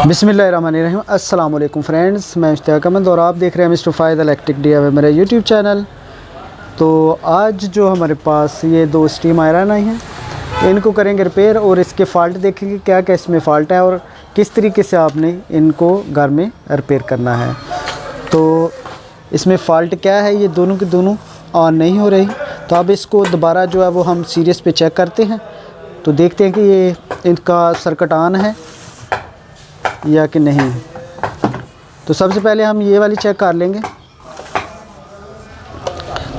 बिस्मिल्लाहिर्रहमानिर्रहीम। अस्सलाम वालेकुम फ्रेंड्स, मैं इश्तियाक अहमद और आप देख रहे हैं मिस्टर फ़ायद इलेक्ट्रिक DIY मेरा यूट्यूब चैनल। तो आज जो हमारे पास ये दो स्टीम आयरन आई हैं, इनको करेंगे रिपेयर और इसके फ़ाल्ट देखेंगे क्या क्या इसमें फ़ाल्ट है और किस तरीके से आपने इनको घर में रिपेयर करना है। तो इसमें फ़ाल्ट क्या है, ये दोनों की दोनों ऑन नहीं हो रही। तो अब इसको दोबारा जो है वो हम सीरीज़ पे चेक करते हैं, तो देखते हैं कि ये इनका सर्किट ऑन है या कि नहीं। तो सबसे पहले हम ये वाली चेक कर लेंगे।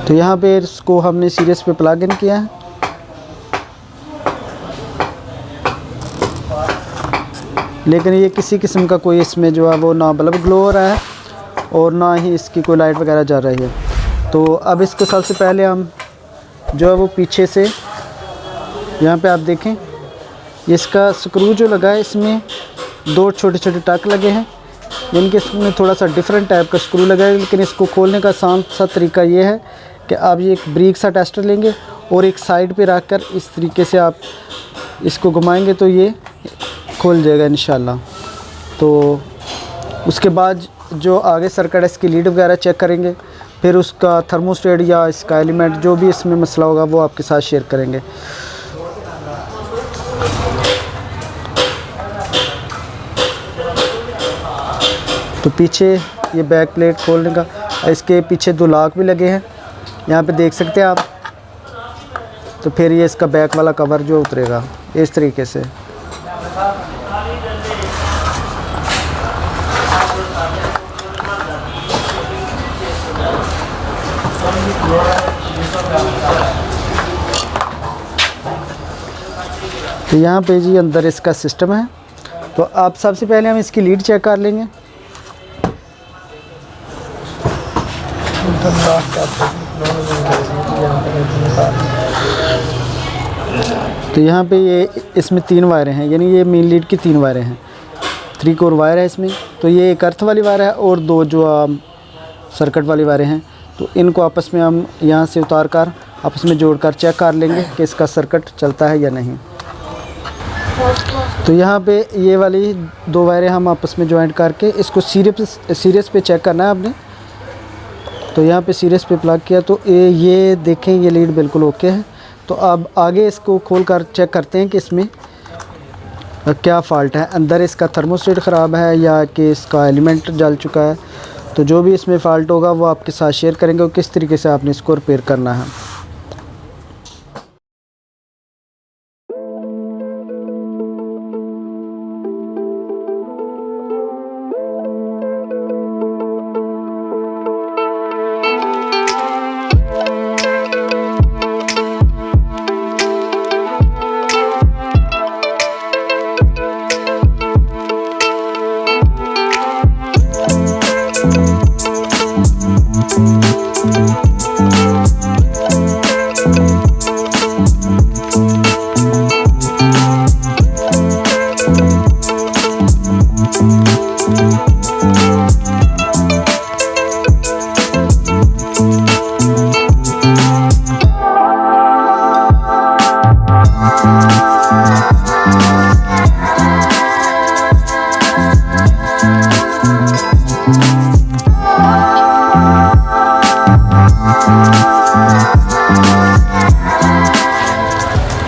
तो यहाँ पे इसको हमने सीरीज़ पे प्लग इन किया है। लेकिन ये किसी किस्म का कोई इसमें जो है वो ना बल्ब ग्लो हो रहा है और ना ही इसकी कोई लाइट वगैरह जल रही है। तो अब इसको सबसे पहले हम जो है वो पीछे से, यहाँ पे आप देखें इसका स्क्रू जो लगा है, इसमें दो छोटे छोटे टक लगे हैं, यानी कि इसमें थोड़ा सा डिफरेंट टाइप का स्क्रू लगा है। लेकिन इसको खोलने का आसान सा तरीका ये है कि आप ये एक ब्रीक सा टेस्टर लेंगे और एक साइड पे रख कर इस तरीके से आप इसको घुमाएंगे तो ये खुल जाएगा इंशाल्लाह। तो उसके बाद जो आगे सर्किट है इसकी लीड वगैरह चेक करेंगे, फिर उसका थर्मोस्टेट या इसका एलिमेंट जो भी इसमें मसला होगा वो आपके साथ शेयर करेंगे। तो पीछे ये बैक प्लेट खोलने का, इसके पीछे दो लॉक भी लगे हैं, यहाँ पे देख सकते हैं आप। तो फिर ये इसका बैक वाला कवर जो उतरेगा इस तरीके से। तो यहाँ पे जी अंदर इसका सिस्टम है। तो आप सबसे पहले हम इसकी लीड चेक कर लेंगे। तो यहाँ पे ये इसमें तीन वायरें हैं, यानी ये मेन लीड की तीन वायरें हैं, 3 कोर वायर है इसमें। तो ये एक अर्थ वाली वायर है और दो जो सर्किट वाली वायरें हैं। तो इनको आपस में हम यहाँ से उतार कर आपस में जोड़कर चेक कर लेंगे कि इसका सर्किट चलता है या नहीं। तो यहाँ पे ये वाली दो वायरें हम आपस में ज्वाइंट करके इसको सीरीज़ पे चेक करना है आपने। तो यहाँ पे सीरीज़ पे प्लग किया तो ये देखें ये लीड बिल्कुल ओके है। तो अब आगे इसको खोल कर चेक करते हैं कि इसमें क्या फ़ाल्ट है, अंदर इसका थर्मोस्टेट ख़राब है या कि इसका एलिमेंट जल चुका है। तो जो भी इसमें फ़ाल्ट होगा वो आपके साथ शेयर करेंगे और किस तरीके से आपने इसको रिपेयर करना है।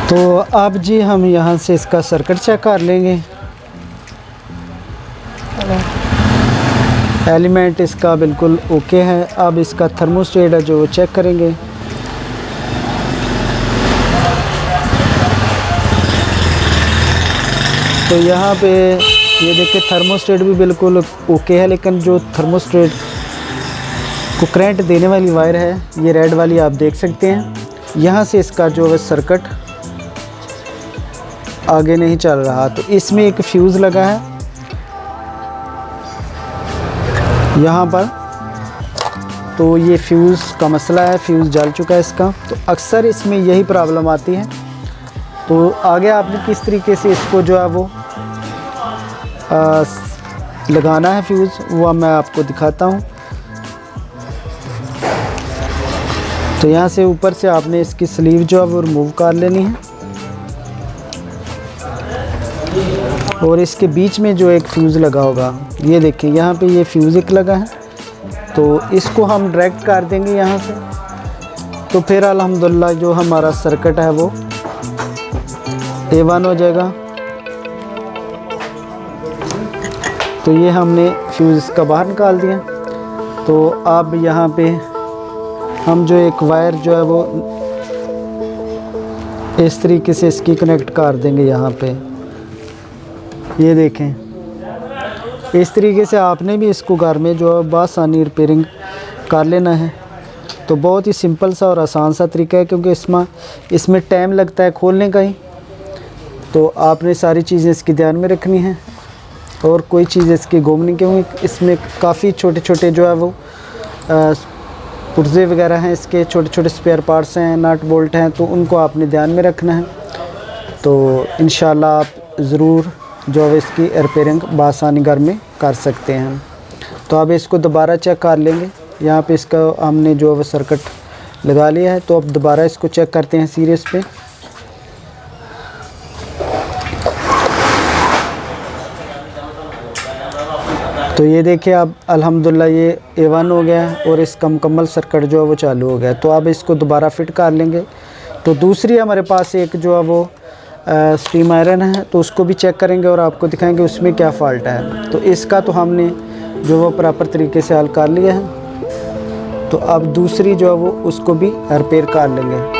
तो अब जी हम यहाँ से इसका सर्किट चेक कर लेंगे। एलिमेंट इसका बिल्कुल ओके है। अब इसका थर्मोस्टेट है जो वो चेक करेंगे। तो यहाँ पे ये देखिए थर्मोस्टेट भी बिल्कुल ओके है, लेकिन जो थर्मोस्टेट को करंट देने वाली वायर है ये रेड वाली आप देख सकते हैं, यहाँ से इसका जो है सर्किट आगे नहीं चल रहा। तो इसमें एक फ्यूज़ लगा है यहाँ पर, तो ये फ्यूज़ का मसला है, फ्यूज़ जल चुका है इसका। तो अक्सर इसमें यही प्रॉब्लम आती है। तो आगे आपने किस तरीके से इसको जो है वो लगाना है फ्यूज़, वो मैं आपको दिखाता हूँ। तो यहाँ से ऊपर से आपने इसकी स्लीव जो है वो रिमूव कर लेनी है। और इसके बीच में जो एक फ्यूज़ लगा होगा, ये देखिए यहाँ पे ये फ्यूज़ एक लगा है, तो इसको हम डायरेक्ट कर देंगे यहाँ से। तो फिर अल्हम्दुलिल्लाह जो हमारा सर्किट है वो A1 हो जाएगा। तो ये हमने फ्यूज़ का बाहर निकाल दिया। तो अब यहाँ पे हम जो एक वायर जो है वो इस तरीके से इसकी कनेक्ट कर देंगे यहाँ पे। ये देखें, इस तरीके से आपने भी इसको घर में जो है बआसानी रिपेयरिंग कर लेना है। तो बहुत ही सिंपल सा और आसान सा तरीका है, क्योंकि इसमें टाइम लगता है खोलने का ही। तो आपने सारी चीज़ें इसकी ध्यान में रखनी है और कोई चीज़ इसकी गुम नहीं, क्योंकि इसमें काफ़ी छोटे छोटे जो है वो पुर्जे वगैरह हैं, इसके छोटे छोटे स्पेयर पार्ट्स हैं, नट बोल्ट हैं, तो उनको आपने ध्यान में रखना है। तो इंशाल्लाह आप ज़रूर जो है इसकी रिपेयरिंग बआसानी घर में कर सकते हैं। तो अब इसको दोबारा चेक कर लेंगे। यहाँ पे इसका हमने जो है वो सर्किट लगा लिया है। तो अब दोबारा इसको चेक करते हैं सीरीज़ पे। तो ये देखिए अब अल्हम्दुलिल्लाह ये A1 हो गया और इसका मुकम्मल सर्किट जो है वो चालू हो गया। तो अब इसको दोबारा फिट कर लेंगे। तो दूसरी हमारे पास एक जो है वो स्टीम आयरन है, तो उसको भी चेक करेंगे और आपको दिखाएंगे उसमें क्या फ़ॉल्ट है। तो इसका तो हमने जो वो प्रॉपर तरीके से हल कर लिया है। तो अब दूसरी जो है वो उसको भी रिपेयर कर लेंगे।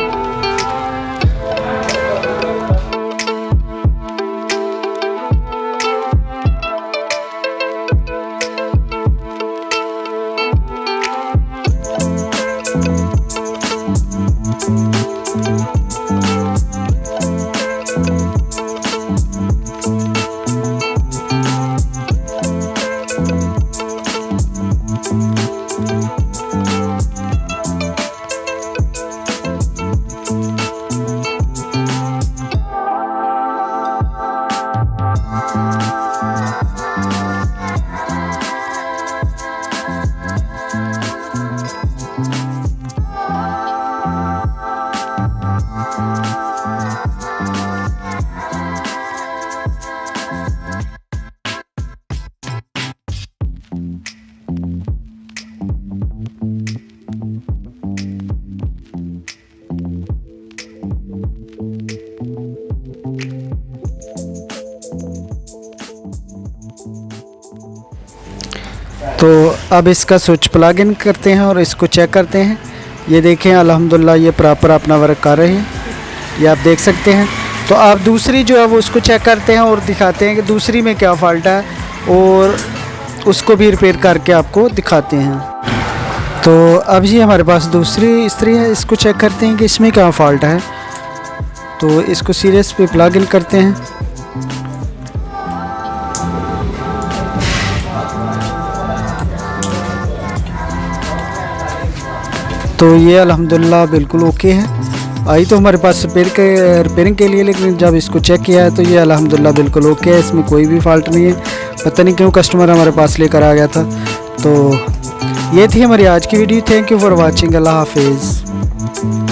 तो अब इसका स्विच प्लग इन करते हैं और इसको चेक करते हैं। ये देखें अल्हम्दुलिल्लाह ये प्रॉपर अपना वर्क कर रहे हैं, ये आप देख सकते हैं। तो आप दूसरी जो है वो उसको चेक करते हैं और दिखाते हैं कि दूसरी में क्या फ़ॉल्ट है, और उसको भी रिपेयर करके आपको दिखाते हैं। तो अब ये हमारे पास दूसरी इस्त्री है, इसको चेक करते हैं कि इसमें क्या फ़ॉल्ट है। तो इसको सीरीज पे प्लग इन करते हैं। तो ये अल्हम्दुलिल्लाह बिल्कुल ओके है। आई तो हमारे पास रिपेयरिंग के लिए, लेकिन जब इसको चेक किया है तो ये अल्हम्दुलिल्लाह बिल्कुल ओके है, इसमें कोई भी फ़ॉल्ट नहीं है। पता नहीं क्यों कस्टमर हमारे पास लेकर आ गया था। तो ये थी हमारी आज की video. Thank you for watching. Allah हाफिज़।